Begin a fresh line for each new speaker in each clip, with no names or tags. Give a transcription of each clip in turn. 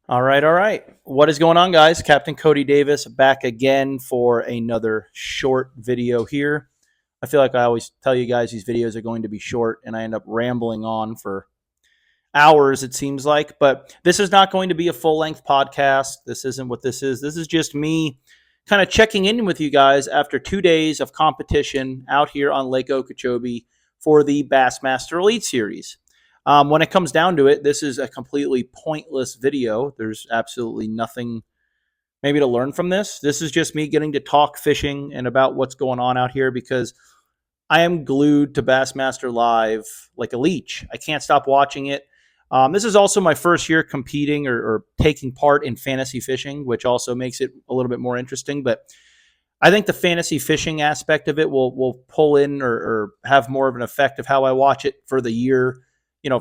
All right, all right. What is going on, guys? Captain Cody Davis back again for another short video here. I feel like I always tell you guys these videos are going to be short, and I end up rambling on for hours, it seems like. But this is not going to be a full length podcast. This isn't what this is. This is just me kind of checking in with you guys after 2 days of competition out here on Lake Okeechobee for the Bassmaster Elite Series. When it comes down to it, this is a completely pointless video. There's absolutely nothing maybe to learn from this. This is just me getting to talk fishing and about what's going on out here because I am glued to Bassmaster Live like a leech. I can't stop watching it. This is also my first year competing or taking part in fantasy fishing, which also makes it a little bit more interesting. But I think the fantasy fishing aspect of it will pull in or have more of an effect of how I watch it for the year,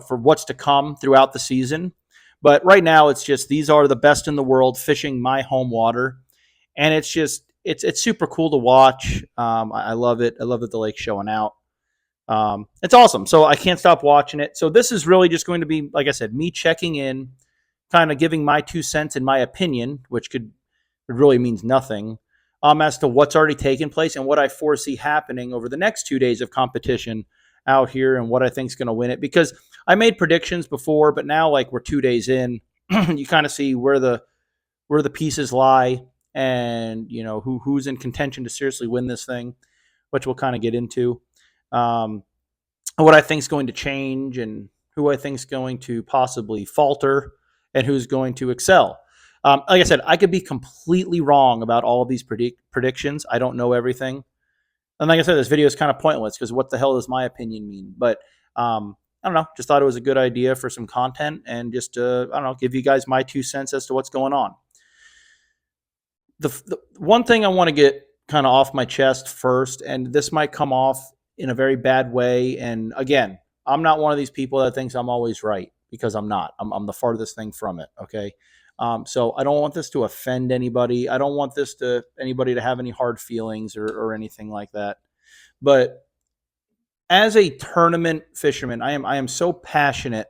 for what's to come throughout the season. But right now, it's just these are the best in the world fishing my home water, and it's super cool to watch. I love it. I love that the lake's showing out. It's awesome. So I can't stop watching it. So this is really just going to be, like I said, me checking in, kind of giving my 2 cents in my opinion, which could it really means nothing, as to what's already taken place and what I foresee happening over the next 2 days of competition out here and what I think is going to win it. Because I made predictions before, but now like we're 2 days in, you kind of see where the pieces lie and who's in contention to seriously win this thing, which we'll kind of get into. Um, what I think is going to change and who I think is going to possibly falter and who's going to excel. Like I said, I could be completely wrong about all of these predictions. I don't know everything. And like I said, this video is kind of pointless because what the hell does my opinion mean? But I don't know. Just thought it was a good idea for some content and just, I don't know, give you guys my 2 cents as to what's going on. The one thing I want to get kind of off my chest first, and this might come off in a very bad way. And again, I'm not one of these people that thinks I'm always right because I'm not. I'm the farthest thing from it. Okay. So I don't want this to offend anybody. I don't want anybody to have any hard feelings or anything like that. But as a tournament fisherman, I am so passionate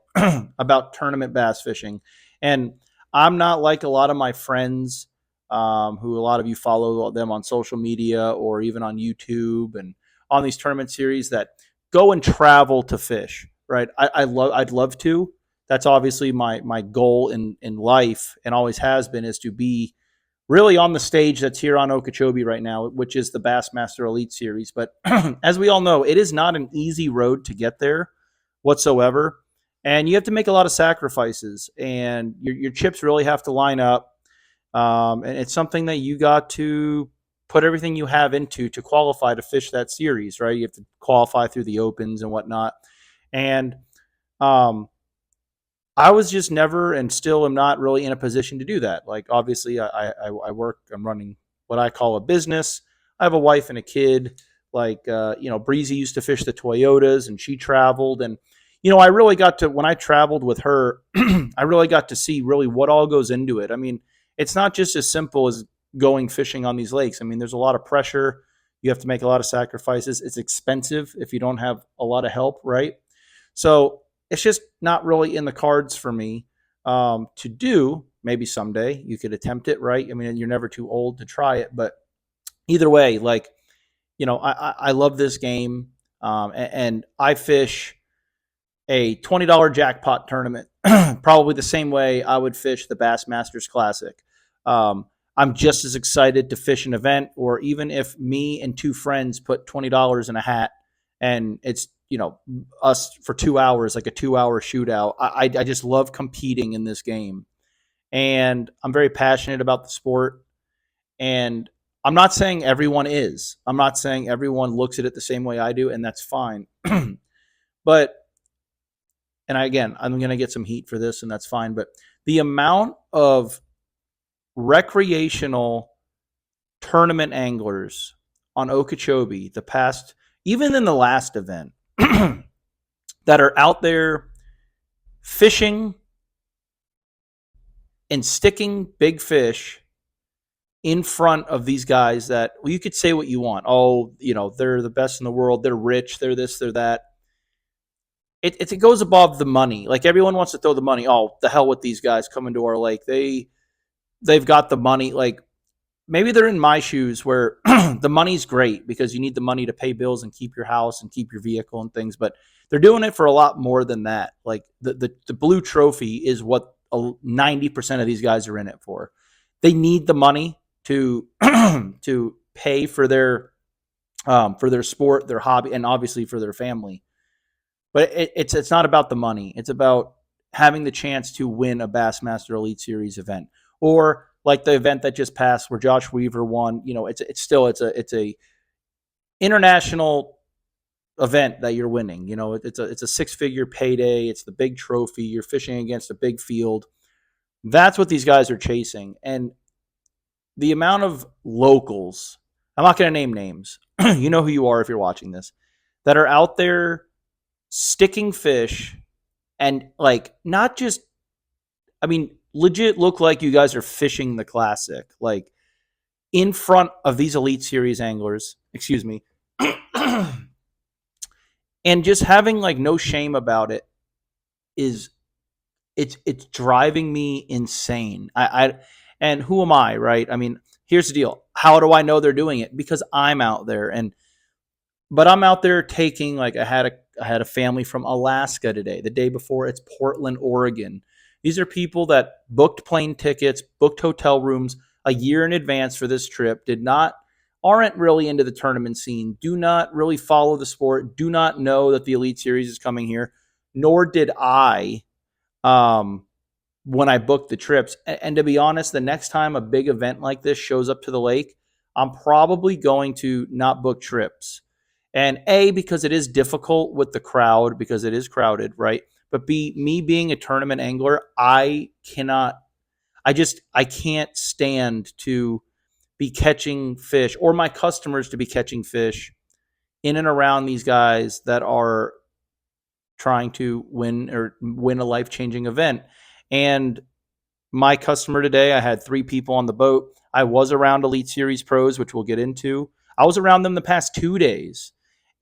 about tournament bass fishing, and I'm not like a lot of my friends, who a lot of you follow them on social media or even on YouTube and on these tournament series that go and travel to fish. Right? I'd love to. That's obviously my goal in life and always has been, is to be really on the stage that's here on Okeechobee right now, which is the Bassmaster Elite Series. But as we all know, it is not an easy road to get there whatsoever. And you have to make a lot of sacrifices, and your chips really have to line up. And it's something that you got to put everything you have into to qualify to fish that series, right? You have to qualify through the opens and whatnot. And um, I was just never and still am not really in a position to do that. Like, obviously, I work, I'm running what I call a business. I have a wife and a kid. Like, Breezy used to fish the Toyotas and she traveled. And, I really got to, when I traveled with her, I really got to see really what all goes into it. I mean, it's not just as simple as going fishing on these lakes. I mean, there's a lot of pressure. You have to make a lot of sacrifices. It's expensive if you don't have a lot of help, right? So it's just not really in the cards for me to do. Maybe someday you could attempt it, right? I mean, you're never too old to try it. But either way, like, I love this game. And I fish a $20 jackpot tournament, probably the same way I would fish the Bassmasters Classic. I'm just as excited to fish an event, or even if me and two friends put $20 in a hat and it's, us for 2 hours, like a 2 hour shootout. I just love competing in this game. And I'm very passionate about the sport. And I'm not saying everyone is. I'm not saying everyone looks at it the same way I do, and that's fine. But again, I'm going to get some heat for this, and that's fine. But the amount of recreational tournament anglers on Okeechobee, even in the last event, that are out there fishing and sticking big fish in front of these guys that, well, you could say what you want. Oh, they're the best in the world. They're rich. They're this, they're that. it goes above the money. Like everyone wants to throw the money. Oh, the hell with these guys coming to our lake. They've got the money. Like maybe they're in my shoes where the money's great because you need the money to pay bills and keep your house and keep your vehicle and things, but they're doing it for a lot more than that. Like the blue trophy is what 90% of these guys are in it for. They need the money to to pay for their sport, their hobby, and obviously for their family. But it's not about the money. It's about having the chance to win a Bassmaster Elite Series event, or like the event that just passed where Josh Weaver won. You know, it's a international event that you're winning. You know, it's a 6-figure payday. It's the big trophy. You're fishing against a big field. That's what these guys are chasing, and the amount of locals. I'm not going to name names. You know who you are if you're watching this. That are out there sticking fish and like not just I mean legit look like you guys are fishing the classic like in front of these Elite Series anglers, excuse me. And just having like no shame about it is it's driving me insane. I and who am I, right? I mean, here's the deal. How do I know they're doing it? Because I'm out there and but I'm out there taking like I had a family from Alaska today. The day before it's Portland, Oregon. These are people that booked plane tickets, booked hotel rooms a year in advance for this trip, aren't really into the tournament scene, do not really follow the sport, do not know that the Elite Series is coming here, nor did I um, when I booked the trips. And to be honest, the next time a big event like this shows up to the lake, I'm probably going to not book trips. And A, because it is difficult with the crowd, because it is crowded, right? But B, me being a tournament angler, I can't stand to be catching fish or my customers to be catching fish in and around these guys that are trying to win a life changing event. And my customer today, I had 3 people on the boat. I was around Elite Series pros, which we'll get into. I was around them the past 2 days,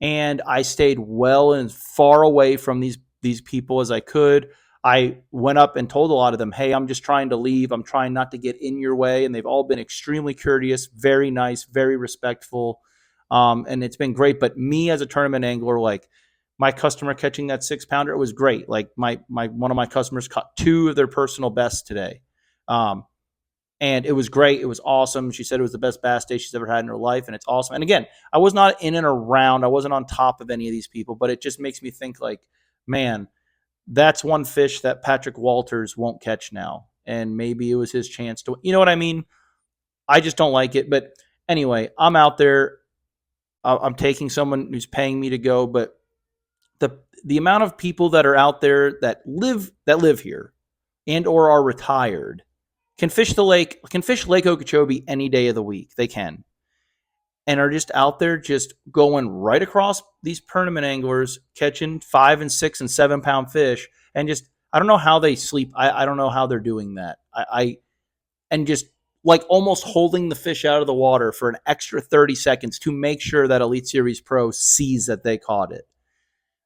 and I stayed well and as far away from these people as I could. I went up and told a lot of them, "Hey, I'm just trying to leave. I'm trying not to get in your way." And they've all been extremely courteous, very nice, very respectful, and it's been great. But me as a tournament angler, like my customer catching that 6-pounder, it was great. Like my one of my customers caught 2 of their personal bests today. Um, and it was great. It was awesome. She said it was the best bass day she's ever had in her life, and it's awesome. And again, I was not in and around. I wasn't on top of any of these people, but it just makes me think like, man, that's one fish that Patrick Walters won't catch now, and maybe it was his chance to. You know what I mean? I just don't like it. But anyway, I'm out there. I'm taking someone who's paying me to go, but the amount of people that are out there that live here and or are retired can fish Lake Okeechobee any day of the week. They can. And are just out there just going right across these tournament anglers, catching 5 and 6 and 7 pound fish. And just, I don't know how they sleep. I don't know how they're doing that. And just like almost holding the fish out of the water for an extra 30 seconds to make sure that Elite Series Pro sees that they caught it.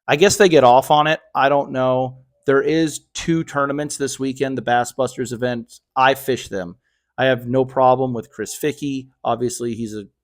I guess they get off on it. I don't know. There is 2 tournaments this weekend, the Bass Busters events. I fish them. I have no problem with Chris Fickey. Obviously,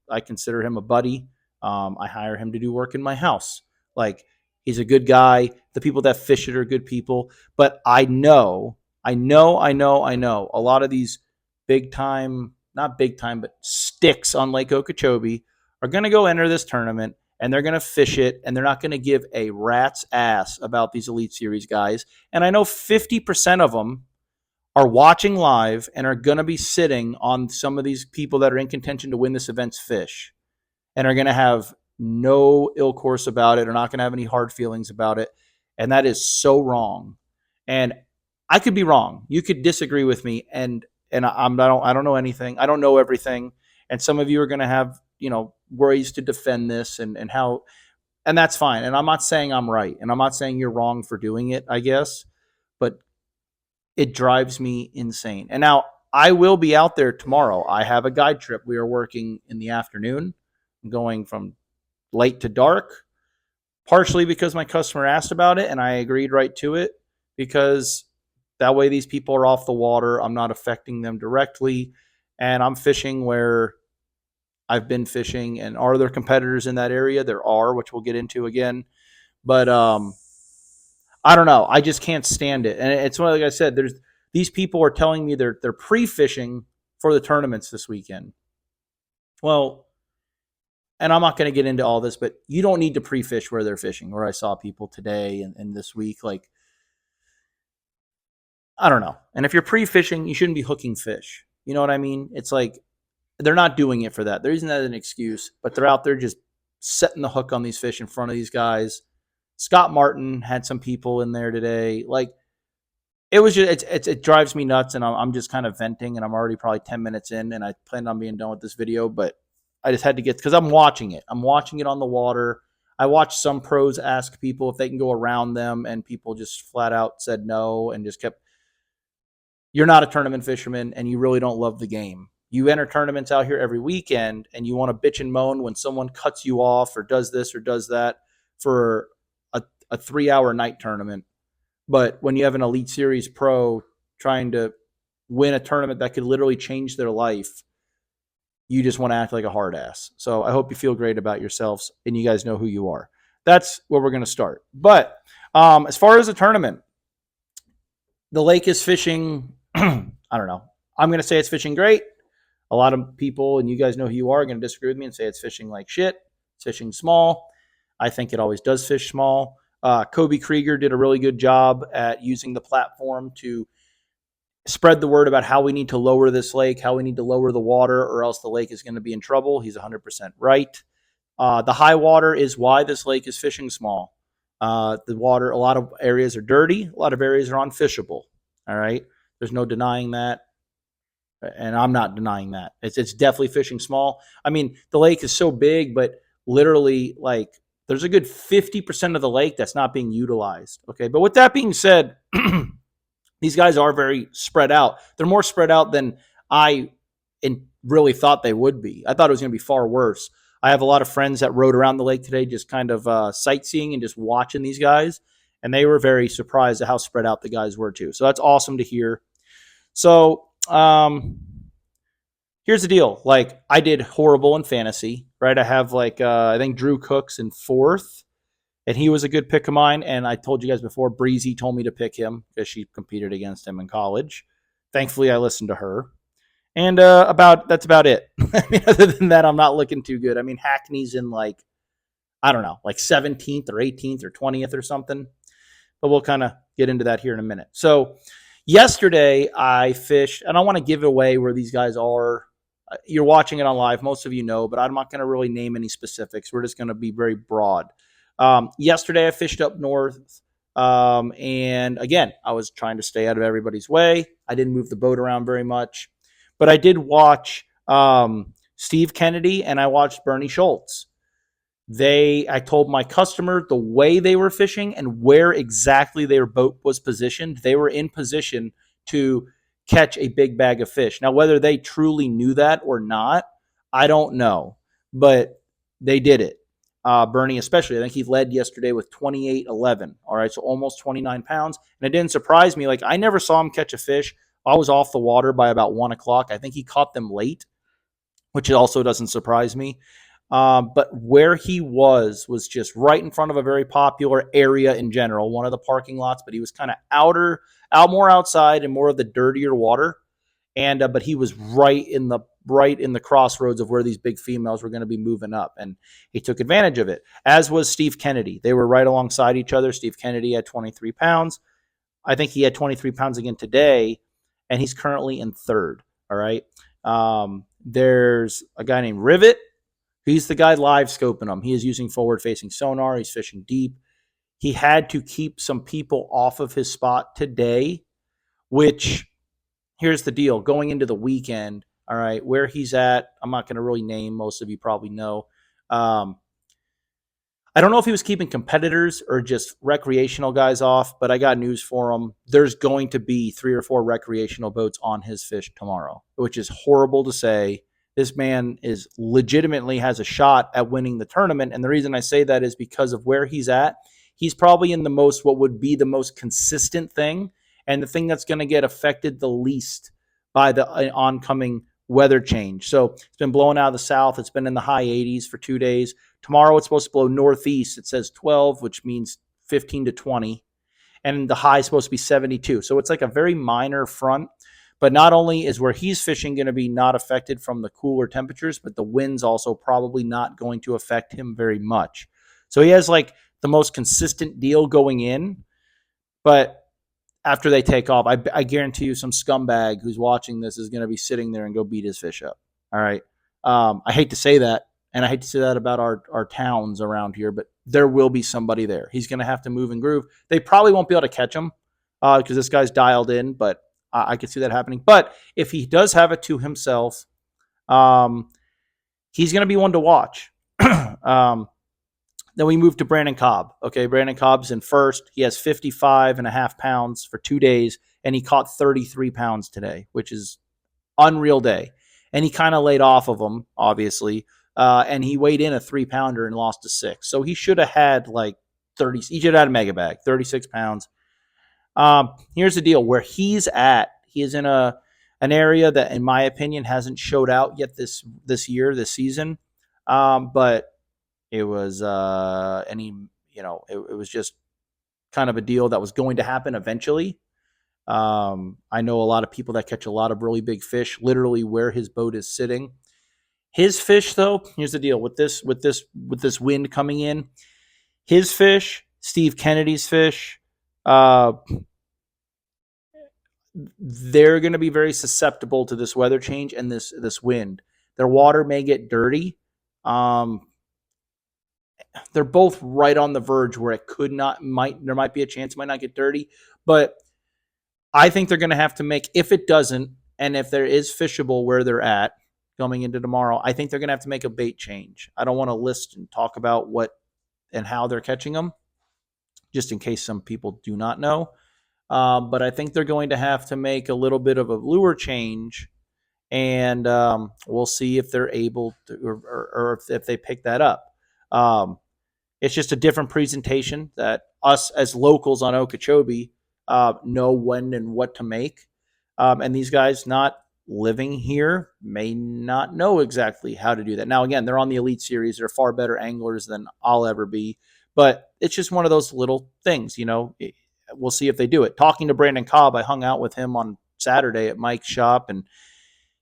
I consider him a buddy. I hire him to do work in my house. Like he's a good guy. The people that fish it are good people. But I know a lot of these big time, not big time, but sticks on Lake Okeechobee are going to go enter this tournament and they're going to fish it, and they're not going to give a rat's ass about these Elite Series guys. And I know 50% of them are watching live and are going to be sitting on some of these people that are in contention to win this event's fish and are going to have no ill course about it, or not going to have any hard feelings about it. And that is so wrong. And I could be wrong. You could disagree with me, and I don't know anything. I don't know everything. And some of you are going to have, ways to defend this and how, and that's fine. And I'm not saying I'm right, and I'm not saying you're wrong for doing it, I guess, but it drives me insane. And now I will be out there tomorrow. I have a guide trip. We are working in the afternoon, going from late to dark. partially because my customer asked about it and I agreed right to it, because that way these people are off the water. I'm not affecting them directly. And I'm fishing where I've been fishing. And are there competitors in that area? There are, which we'll get into again. But I don't know. I just can't stand it. And it's like I said, there's these people are telling me they're pre-fishing for the tournaments this weekend. Well, and I'm not going to get into all this, but you don't need to pre-fish where they're fishing. Where I saw people today and this week, like, I don't know. And if you're pre-fishing, you shouldn't be hooking fish. You know what I mean? It's like they're not doing it for that. They're using that as an excuse, but they're out there just setting the hook on these fish in front of these guys. Scott Martin had some people in there today. Like, it was just it drives me nuts, and I'm just kind of venting, and I'm already probably 10 minutes in, and I planned on being done with this video, but I just had to get, because I'm watching it. I'm watching it on the water. I watched some pros ask people if they can go around them, and people just flat out said no and just kept. You're not a tournament fisherman, and you really don't love the game. You enter tournaments out here every weekend, and you want to bitch and moan when someone cuts you off or does this or does that for a 3-hour night tournament. But when you have an Elite Series pro trying to win a tournament that could literally change their life, you just want to act like a hard ass. So I hope you feel great about yourselves and you guys know who you are. That's where we're going to start. But as far as the tournament, the lake is fishing. I don't know. I'm going to say it's fishing great. A lot of people, and you guys know who you are going to disagree with me and say it's fishing like shit. It's fishing small. I think it always does fish small. Kobe Krieger did a really good job at using the platform to spread the word about how we need to lower this lake, how we need to lower the water, or else the lake is going to be in trouble. He's 100% right. The high water is why this lake is fishing small. The water, a lot of areas are dirty. A lot of areas are unfishable. All right. There's no denying that. And I'm not denying that. It's definitely fishing small. I mean, the lake is so big, but literally, like, there's a good 50% of the lake that's not being utilized. Okay. But with that being said, these guys are very spread out. They're more spread out than I really thought they would be. I thought it was going to be far worse. I have a lot of friends that rode around the lake today, just kind of sightseeing and just watching these guys. And they were very surprised at how spread out the guys were too. So that's awesome to hear. So here's the deal. Like, I did horrible in fantasy, right? I have I think Drew Cooks in 4th, and he was a good pick of mine. And I told you guys before, Breezy told me to pick him because she competed against him in college. Thankfully, I listened to her. And that's about it. I mean, other than that, I'm not looking too good. I mean, Hackney's in I don't know, 17th or 18th or 20th or something. But we'll kind of get into that here in a minute. So yesterday I fished, and I want to give away where these guys are. You're watching it on live. Most of you know, but I'm not going to really name any specifics. We're just going to be very broad. Yesterday I fished up north. And again, I was trying to stay out of everybody's way. I didn't move the boat around very much, but I did watch Steve Kennedy and I watched Bernie Schultz. I told my customer the way they were fishing and where exactly their boat was positioned. They were in position to catch a big bag of fish. Now, whether they truly knew that or not, I don't know, but they did it. Bernie especially, I think he led yesterday with 28.11. All right, so almost 29 pounds. And it didn't surprise me. Like, I never saw him catch a fish. I was off the water by about 1 o'clock. I think he caught them late, which also doesn't surprise me. But where he was just right in front of a very popular area in general, one of the parking lots, but he was kind of more outside and more of the dirtier water. And but he was right in the crossroads of where these big females were going to be moving up, and he took advantage of it. As was Steve Kennedy. They were right alongside each other. Steve Kennedy had 23 pounds. I think he had 23 pounds again today, and he's currently in 3rd. All right. There's a guy named Rivet. He's the guy live scoping them. He is using forward-facing sonar. He's fishing deep. He had to keep some people off of his spot today, which, here's the deal. Going into the weekend, all right, where he's at, I'm not going to really name. Most of you probably know. I don't know if he was keeping competitors or just recreational guys off, but I got news for him. There's going to be 3 or 4 recreational boats on his fish tomorrow, which is horrible to say, This man is legitimately has a shot at winning the tournament. And the reason I say that is because of where he's at. He's probably in the most, what would be the most consistent thing, and the thing that's going to get affected the least by the oncoming weather change. So it's been blowing out of the south. It's been in the high 80s for 2 days. Tomorrow it's supposed to blow northeast. It says 12, which means 15 to 20. And the high is supposed to be 72. So it's like a very minor front. But not only is where he's fishing going to be not affected from the cooler temperatures, but the wind's also probably not going to affect him very much. So he has like the most consistent deal going in. But after they take off, I guarantee you some scumbag who's watching this is going to be sitting there and go beat his fish up. All right. I hate to say that, and I hate to say that about our towns around here, but there will be somebody there. He's going to have to move and groove. They probably won't be able to catch him because this guy's dialed in, but I could see that happening. But if he does have it to himself, he's going to be one to watch. Then we move to Brandon Cobb. Okay, Brandon Cobb's in first. He has 55 and a half pounds for 2 days, and he caught 33 pounds today, which is unreal day. And he kind of laid off of them, obviously. And he weighed in a 3-pounder and lost to 6. So he should have had like 30. He should have had a mega bag, 36 pounds. Here's the deal. Where he's at, he is in an area that, in my opinion, hasn't showed out yet this season. But it was, it was just kind of a deal that was going to happen eventually. I know a lot of people that catch a lot of really big fish, literally where his boat is sitting. His fish, though, here's the deal with this wind coming in. His fish, Steve Kennedy's fish, they're going to be very susceptible to this weather change and this wind. Their water may get dirty. They're both right on the verge where there might be a chance it might not get dirty, but I think they're going to have to make, if it doesn't, and if there is fishable where they're at coming into tomorrow, I think they're going to have to make a bait change. I don't want to list and talk about what and how they're catching them, just in case some people do not know. But I think they're going to have to make a little bit of a lure change, and we'll see if they're able to, or if they pick that up. It's just a different presentation that us as locals on Okeechobee know when and what to make. And these guys not living here may not know exactly how to do that. Now, again, they're on the Elite Series. They're far better anglers than I'll ever be. But it's just one of those little things, We'll see if they do it. Talking to Brandon Cobb, I hung out with him on Saturday at Mike's shop, and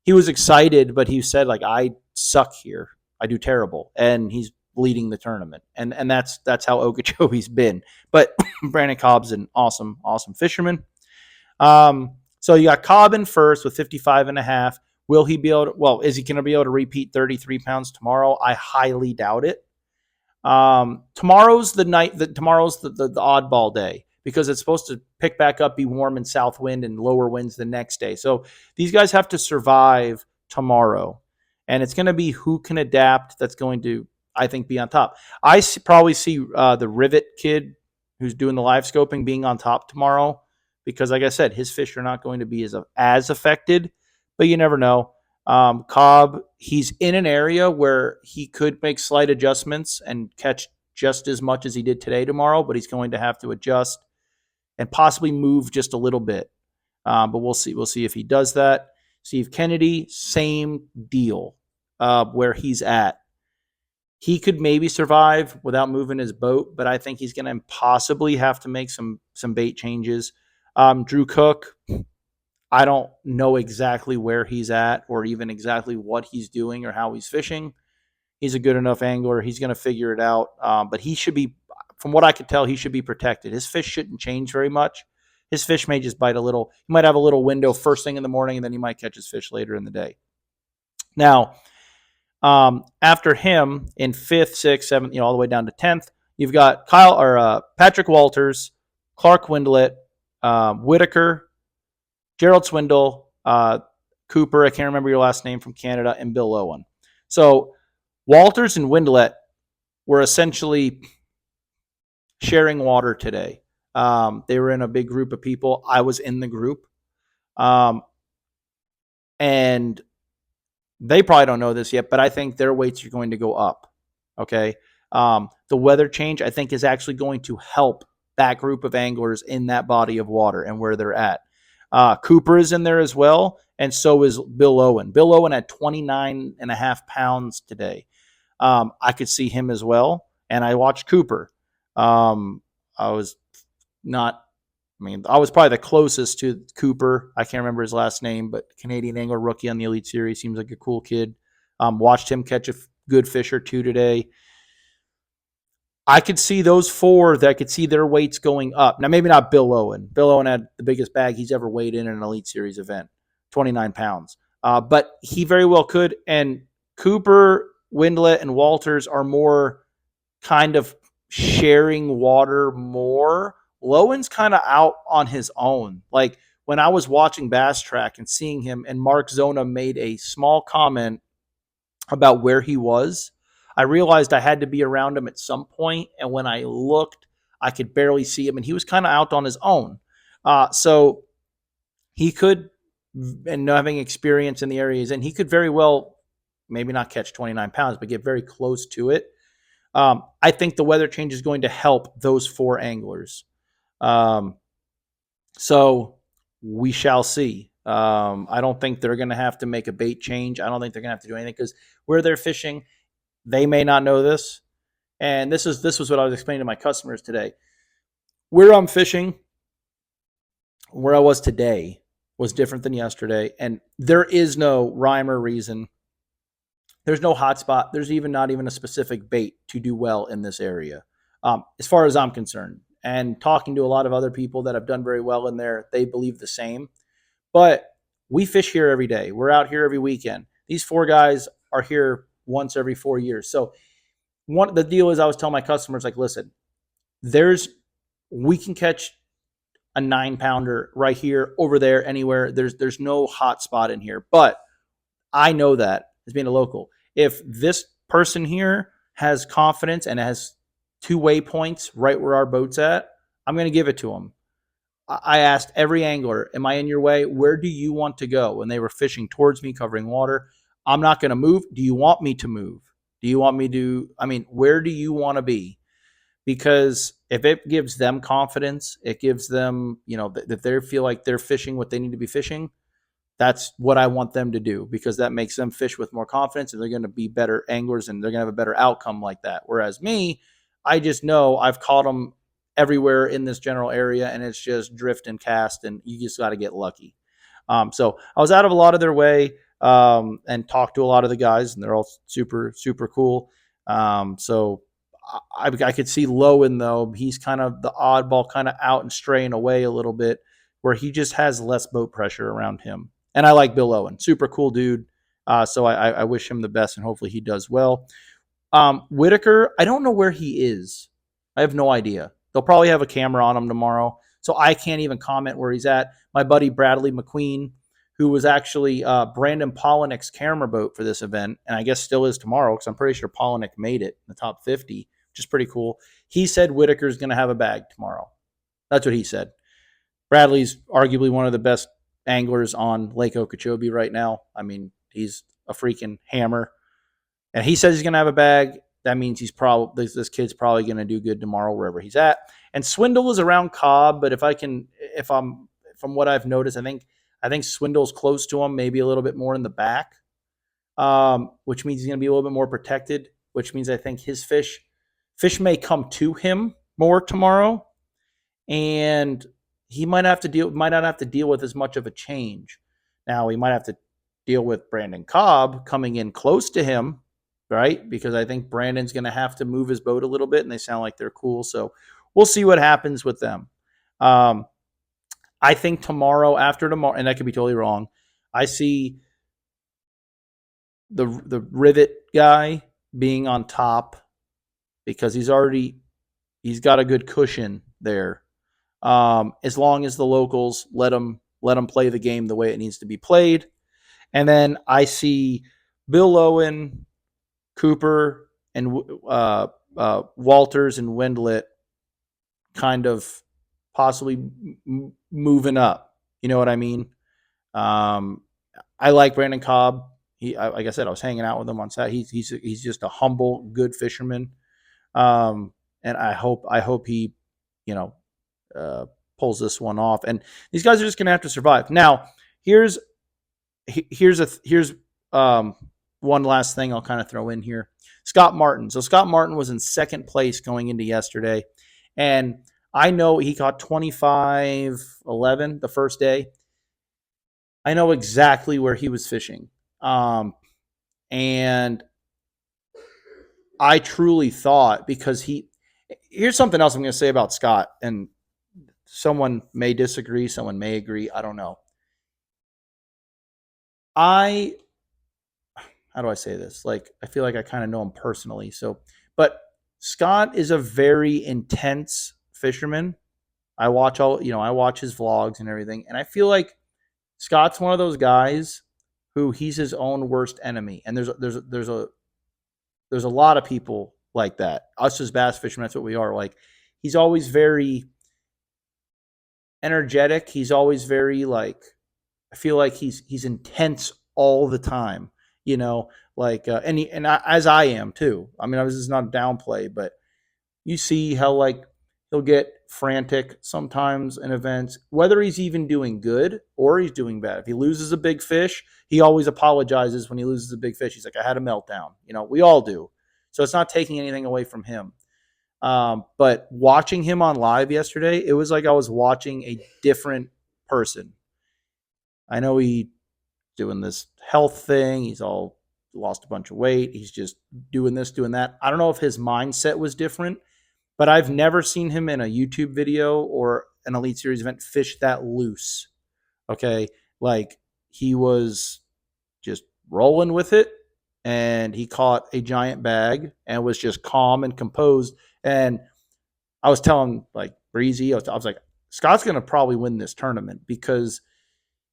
he was excited, but he said, like, I suck here. I do terrible. And he's leading the tournament. And that's how Okeechobee's been. But Brandon Cobb's an awesome fisherman. So you got Cobb in first with 55 and a half. Will he be able to, is he going to be able to repeat 33 pounds tomorrow? I highly doubt it. Tomorrow's the oddball day because it's supposed to pick back up, be warm and south wind and lower winds the next day. So these guys have to survive tomorrow, and it's going to be who can adapt. That's going to, I think, be on top. I probably see the Rivet kid who's doing the live scoping being on top tomorrow because, like I said, his fish are not going to be as affected, but you never know. Cobb, he's in an area where he could make slight adjustments and catch just as much as he did today tomorrow, but he's going to have to adjust and possibly move just a little bit. But we'll see. We'll see if he does that. Steve Kennedy, same deal where he's at. He could maybe survive without moving his boat, but I think he's going to possibly have to make some bait changes. Drew Cook, I don't know exactly where he's at or even exactly what he's doing or how he's fishing. He's a good enough angler. He's going to figure it out. But he should be, from what I could tell, he should be protected. His fish shouldn't change very much. His fish may just bite a little. He might have a little window first thing in the morning, and then he might catch his fish later in the day. Now, after him in 5th, 6th, 7th, all the way down to 10th, you've got Patrick Walters, Clark Windlet, Whitaker, Gerald Swindle, Cooper, I can't remember your last name, from Canada, and Bill Owen. So Walters and Windlet were essentially sharing water today. They were in a big group of people. I was in the group. And They probably don't know this yet, but I think their weights are going to go up. Okay. The weather change, I think, is actually going to help that group of anglers in that body of water and where they're at. Cooper is in there as well, and so is Bill Owen. Bill Owen had 29 and a half pounds today. I could see him as well, and I watched Cooper. I was not I was probably the closest to Cooper. I can't remember his last name, but Canadian angler rookie on the Elite Series. Seems like a cool kid. Watched him catch a good fish or two today. I could see those four that I could see their weights going up. Now, maybe not Bill Owen. Bill Owen had the biggest bag he's ever weighed in an Elite Series event, 29 pounds. But he very well could. And Cooper, Windlet, and Walters are more kind of sharing water more. Lowen's kind of out on his own. Like when I was watching Bass Track and seeing him, and Mark Zona made a small comment about where he was, I realized I had to be around him at some point. And when I looked, I could barely see him, and he was kind of out on his own. So he could, and having experience in the areas, and he could very well maybe not catch 29 pounds, but get very close to it. I think the weather change is going to help those four anglers. Um, so we shall see. I don't think they're going to have to make a bait change. I don't think they're going to have to do anything because where they're fishing, they may not know this. And this was what I was explaining to my customers today. Where I'm fishing, where I was today, was different than yesterday, and there is no rhyme or reason. There's no hot spot. There's even not even a specific bait to do well in this area, as far as I'm concerned. And talking to a lot of other people that have done very well in there, they believe the same. But we fish here every day. We're out here every weekend. These four guys are here once every 4 years. So the deal is I was telling my customers, like, listen, we can catch a 9-pounder right here, over there, anywhere. There's no hot spot in here. But I know that as being a local. If this person here has confidence and has two waypoints right where our boat's at, I'm going to give it to them. I asked every angler, am I in your way? Where do you want to go? When they were fishing towards me, covering water, I'm not going to move. Do you want me to move? Do you want me to, where do you want to be? Because if it gives them confidence, it gives them, that they feel like they're fishing what they need to be fishing. That's what I want them to do because that makes them fish with more confidence and they're going to be better anglers and they're going to have a better outcome like that. Whereas me, I just know I've caught them everywhere in this general area and it's just drift and cast and you just got to get lucky. So I was out of a lot of their way and talked to a lot of the guys and they're all super, super cool. So I could see Lowen though. He's kind of the oddball, kind of out and straying away a little bit where he just has less boat pressure around him. And I like Bill Owen, super cool dude. So I wish him the best, and hopefully he does well. Whitaker, I don't know where he is. I have no idea. They'll probably have a camera on him tomorrow, so I can't even comment where he's at. My buddy Bradley McQueen, who was actually Brandon Polinick's camera boat for this event, and I guess still is tomorrow because I'm pretty sure Polinick made it in the top 50, which is pretty cool. He said Whitaker's going to have a bag tomorrow. That's what he said. Bradley's arguably one of the best anglers on Lake Okeechobee right now. He's a freaking hammer. And he says he's going to have a bag. That means this kid's probably going to do good tomorrow wherever he's at. And Swindle is around Cobb, but from what I've noticed, I think Swindle's close to him, maybe a little bit more in the back, which means he's going to be a little bit more protected, which means I think his fish may come to him more tomorrow. And he might not have to deal with as much of a change. Now he might have to deal with Brandon Cobb coming in close to him, right? Because I think Brandon's going to have to move his boat a little bit, and they sound like they're cool. So we'll see what happens with them. I think after tomorrow, and I could be totally wrong, I see the rivet guy being on top because he's got a good cushion there. As long as the locals let them play the game the way it needs to be played. And then I see Bill Owen, Cooper, and Walters and Windlet kind of possibly moving up. You know what I mean? I like Brandon Cobb. like I said, I was hanging out with him on Saturday. He's just a humble, good fisherman. Um, and I hope he, you know, uh, pulls this one off. And these guys are just going to have to survive. Now, here's here's um, one last thing I'll kind of throw in here. Scott Martin. So Scott Martin was in second place going into yesterday, and I know he caught 25-11 the first day. I know exactly where he was fishing, and I truly thought because he. Here's something else I'm going to say about Scott, and someone may disagree, someone may agree. I don't know. I how do I say this? Like, I feel like I kind of know him personally. So, but Scott is a very intense fisherman. I watch his vlogs and everything, and I feel like Scott's one of those guys who he's his own worst enemy. And there's a lot of people like that. Us as bass fishermen, that's what we are. Like, he's always very energetic. He's always very like, I feel like he's intense all the time. You know, like as I am too. I mean, this is not a downplay, but you see how like he'll get frantic sometimes in events, whether he's even doing good or he's doing bad. If he loses a big fish, he always apologizes when he loses a big fish. He's like, I had a meltdown. You know, we all do. So it's not taking anything away from him. But watching him on live yesterday, it was like I was watching a different person. I know he's doing this health thing. He's all lost a bunch of weight. He's just doing this, doing that. I don't know if his mindset was different, but I've never seen him in a YouTube video or an Elite Series event fish that loose. Okay. Like, he was just rolling with it, and he caught a giant bag and was just calm and composed. And I was telling like Breezy, I was like, Scott's going to probably win this tournament because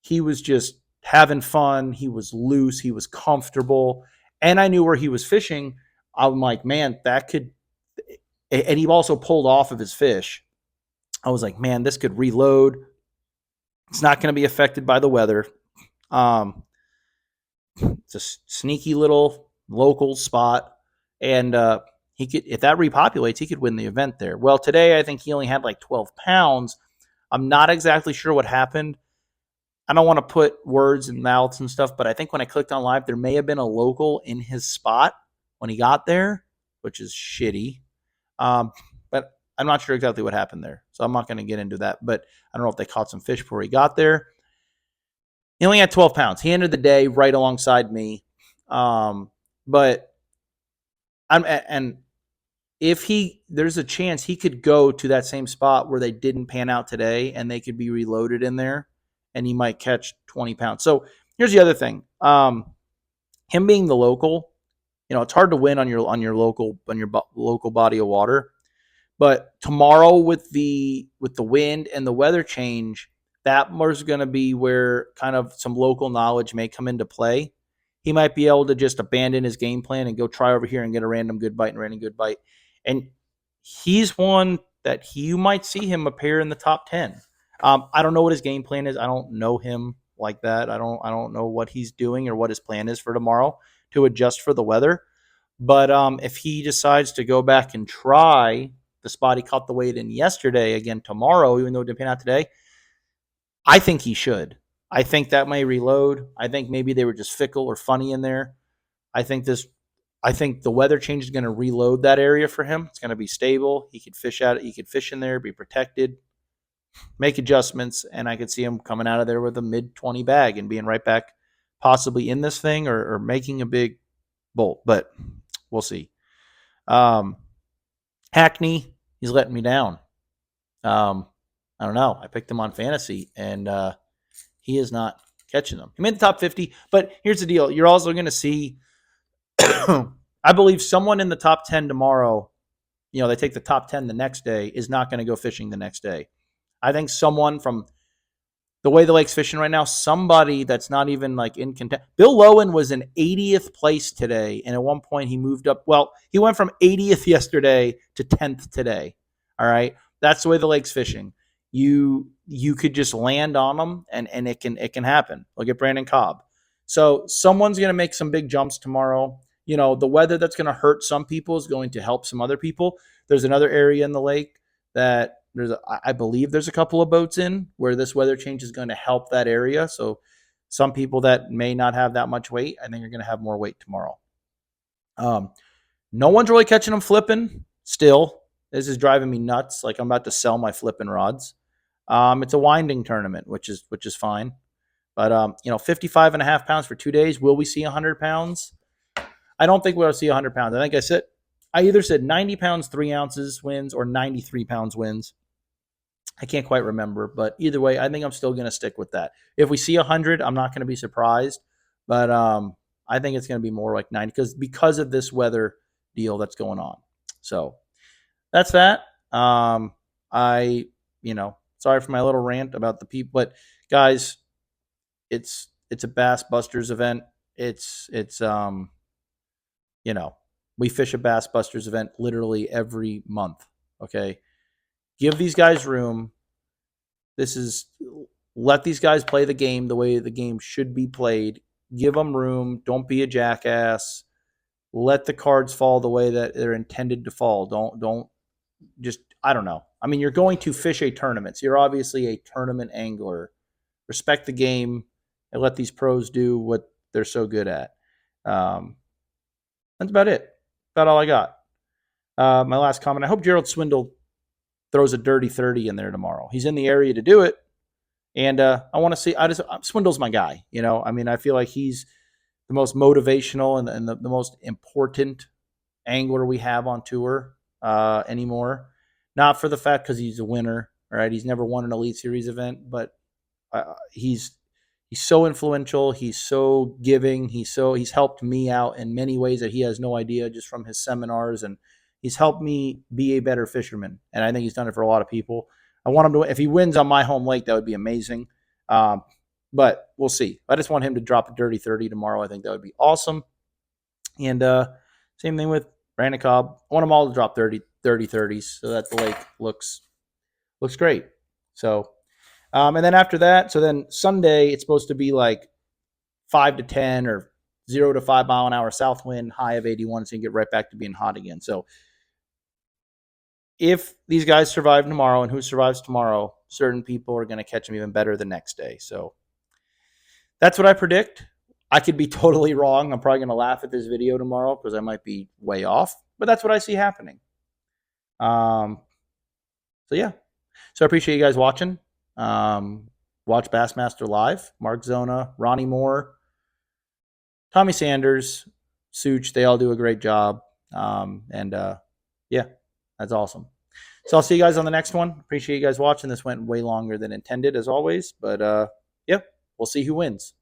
he was just having fun. He was loose. He was comfortable. And I knew where he was fishing. I'm like, man, that could. And he also pulled off of his fish. I was like, man, this could reload. It's not going to be affected by the weather. It's a sneaky little local spot. And he could, if that repopulates, he could win the event there. Well, today I think he only had like 12 pounds. I'm not exactly sure what happened. I don't want to put words in mouths and stuff, but I think when I clicked on live, there may have been a local in his spot when he got there, which is shitty. But I'm not sure exactly what happened there. So I'm not going to get into that. But I don't know if they caught some fish before he got there. He only had 12 pounds. He ended the day right alongside me. But if there's a chance he could go to that same spot where they didn't pan out today and they could be reloaded in there and he might catch 20 pounds. So here's the other thing. Him being the local, it's hard to win on your local body of water. But tomorrow with the wind and the weather change, that was going to be where kind of some local knowledge may come into play. He might be able to just abandon his game plan and go try over here and get a random good bite. And he's one that you might see him appear in the top 10. I don't know what his game plan is. I don't know him like that. I don't know what he's doing or what his plan is for tomorrow to adjust for the weather. But if he decides to go back and try the spot he caught the weight in yesterday again tomorrow, even though it didn't pan out today, I think he should. I think that may reload. I think maybe they were just fickle or funny in there. I think the weather change is going to reload that area for him. It's going to be stable. He could fish out. He could fish in there, be protected, make adjustments, and I could see him coming out of there with a mid-20 bag and being right back possibly in this thing or making a big bolt. But we'll see. Hackney, he's letting me down. I don't know. I picked him on fantasy, and he is not catching them. He made the top 50, but here's the deal. You're also going to see, I believe, someone in the top 10 tomorrow, they take the top 10 the next day, is not going to go fishing the next day. I think someone from the way the lake's fishing right now, somebody that's not even like in contention. Bill Lowen was in 80th place today, and at one point he moved up. Well, he went from 80th yesterday to 10th today. All right, that's the way the lake's fishing. You could just land on them, and it can happen. Look at Brandon Cobb. So someone's going to make some big jumps tomorrow. The weather that's going to hurt some people is going to help some other people. There's another area in the lake that I believe there's a couple of boats in where this weather change is going to help that area. So some people that may not have that much weight, I think are going to have more weight tomorrow. No one's really catching them flipping still. This is driving me nuts. Like I'm about to sell my flipping rods. It's a winding tournament, which is fine. But 55 and a half pounds for 2 days. Will we see 100 pounds? I don't think we'll see 100 pounds. I either said 90 pounds 3 ounces wins or 93 pounds wins. I can't quite remember, but either way, I think I'm still going to stick with that. If we see 100, I'm not going to be surprised, but I think it's going to be more like 90 because of this weather deal that's going on. So that's that. Sorry for my little rant about the people, but guys, it's a Bass Busters event. We fish a Bass Busters event literally every month. Okay. Give these guys room. Let these guys play the game the way the game should be played. Give them room. Don't be a jackass. Let the cards fall the way that they're intended to fall. Don't just, I don't know. I mean, you're going to fish a tournament. So you're obviously a tournament angler. Respect the game and let these pros do what they're so good at. That's about it. About all I got. My last comment. I hope Gerald Swindle throws a dirty 30 in there tomorrow. He's in the area to do it. And I want to see, Swindle's my guy. I feel like he's the most motivational and the most important angler we have on tour anymore. Not for the fact because he's a winner, right? He's never won an Elite Series event, but he's so influential. He's so giving. He's helped me out in many ways that he has no idea just from his seminars, and he's helped me be a better fisherman. And I think he's done it for a lot of people. I want him to, if he wins on my home lake, that would be amazing. But we'll see. I just want him to drop a dirty 30 tomorrow. I think that would be awesome. And same thing with Rant. I want them all to drop 30 30s so that the lake looks great. So, and then after that, so then Sunday, it's supposed to be like 5 to 10 or 0 to 5 mile an hour south wind, high of 81. So you can get right back to being hot again. So if these guys survive tomorrow, and who survives tomorrow, certain people are going to catch them even better the next day. So that's what I predict. I could be totally wrong. I'm probably going to laugh at this video tomorrow because I might be way off, but that's what I see happening. So yeah. So I appreciate you guys watching. Watch Bassmaster Live. Mark Zona, Ronnie Moore, Tommy Sanders, Such, they all do a great job. Yeah, that's awesome. So I'll see you guys on the next one. Appreciate you guys watching. This went way longer than intended, as always. But yeah, we'll see who wins.